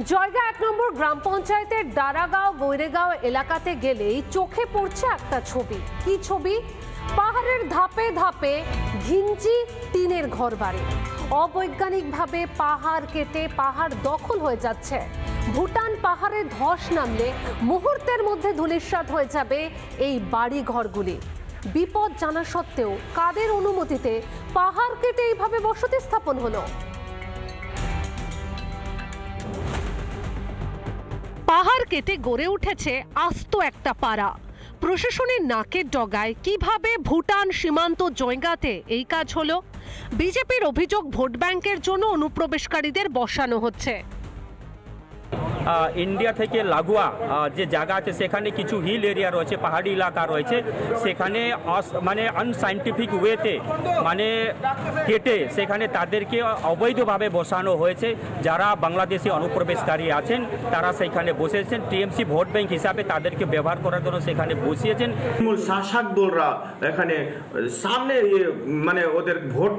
জয়গা ১ নম্বর গ্রাম পঞ্চায়েতের দারাগাঁও গৈরেগাঁও এলাকাতে গেলেই চোখে পড়ছে একটা ছবি। কি ছবি? পাহাড়ের ধাপে ধাপে ঘিঞ্জি টিনের ঘরবাড়ি। অবৈজ্ঞানিকভাবে পাহাড় কেটে পাহাড় দখল হয়ে যাচ্ছে। ভুটান পাহাড়ে ধস নামলে মুহূর্তের মধ্যে ধূলিসাৎ হয়ে যাবে এই বাড়ি ঘরগুলি। বিপদ জানা সত্ত্বেও কাদের অনুমতিতে পাহাড় কেটে এইভাবে বসতি স্থাপন হলো? পাহাড় কেটে গড়ে উঠেছে আস্ত একটা পাড়া। প্রশাসনের নাকের ডগায় কিভাবে ভুটান সীমান্ত জয়গাতে এই কাজ হলো? বিজেপির অভিযোগ ভোট ব্যাংকের জন্য অনুপ্রবেশকারীদের বসানো হচ্ছে। ইন্ডিয়া থেকে লাগোয়া যে জায়গা আছে সেখানে কিছু হিল এরিয়া রয়েছে, পাহাড়ি এলাকা রয়েছে, সেখানে মানে আনসাইন্টিফিক ওয়েতে মানে কেটে সেখানে তাদেরকে অবৈধভাবে বসানো হয়েছে। যারা বাংলাদেশি অনুপ্রবেশকারী আছেন তারা সেখানে বসেছেন। টিএমসি ভোট ব্যাংক হিসাবে তাদেরকে ব্যবহার করার জন্য সেখানে বসিয়েছেন। মূল শাসক দলরা এখানে সামনে মানে ওদের ভোট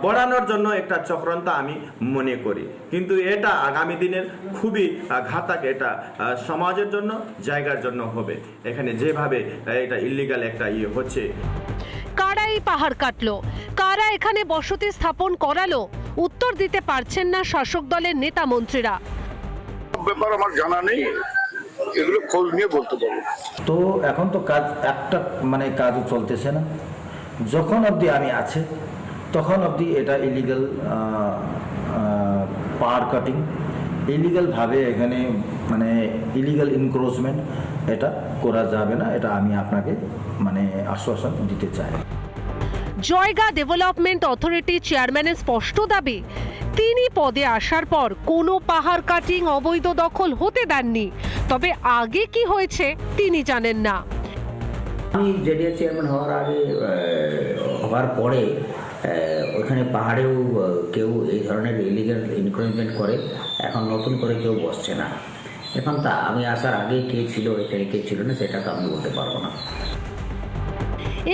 বাড়ানোর জন্য একটা চক্রান্ত আমি মনে করি, কিন্তু এটা আগামী দিনের খুবই ঘাতক, এটা সমাজের জন্য জায়গার জন্য হবে। এখানে যেভাবে এটা ইল্লিগাল একটা হচ্ছে। কারা এই পাহাড় কাটলো? কারা এখানে বসতি স্থাপন করালো? উত্তর দিতে পারছেন না শাসক দলের নেতা মন্ত্রীরা। ব্যাপার আমার জানা নেই, এগুলো খোঁজ নিয়ে বলতে পারবো। তো এখন তো কাজ একটা মানে কাজও চলতেছে না। যখন অবধি আমি আছে তখন অবধি এটা ইলিগাল পাহাড় কাটিং, ইলিগালভাবে এখানে মানে ইলিগাল ইনক্রোচমেন্ট এটা করা যাবে না। এটা আমি আপনাকে মানে আশ্বাসন দিতে চাই। জয়গা ডেভেলপমেন্ট অথরিটি চেয়ারম্যানের স্পষ্ট দাবি, তিনি পদে আসার পর কোনো পাহাড় কাটিং অবৈধ দখল হতে দেননি। তবে আগে কি হয়েছে তিনি জানেন না। আমি জেডিএ চেয়ারম্যান হওয়ার পরে ওখানে পাহাড়েও কেউ এই ধরনের ইলিগাল ইনক্রোচমেন্ট করে, এখন নতুন করে কেউ বসছে না। এখন তা আমি আসার আগে কে ছিল এখানে কে ছিল না সেটা তো আমি বলতে পারবো না।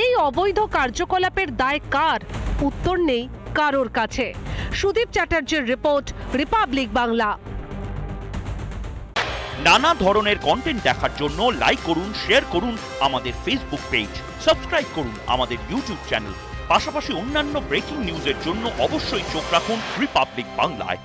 এই অবৈধ কার্যকলাপের দায় কার? উত্তর নেই কারোর কাছে। সুদীপ চ্যাটার্জির রিপোর্ট, রিপাবলিক বাংলা। নানা ধরনের কন্টেন্ট দেখার জন্য লাইক করুন, শেয়ার করুন আমাদের ফেসবুক পেজ, সাবস্ক্রাইব করুন আমাদের ইউটিউব চ্যানেল। পাশাপাশি অন্যান্য ব্রেকিং নিউজের জন্য অবশ্যই চোখ রাখুন রিপাবলিক বাংলায়।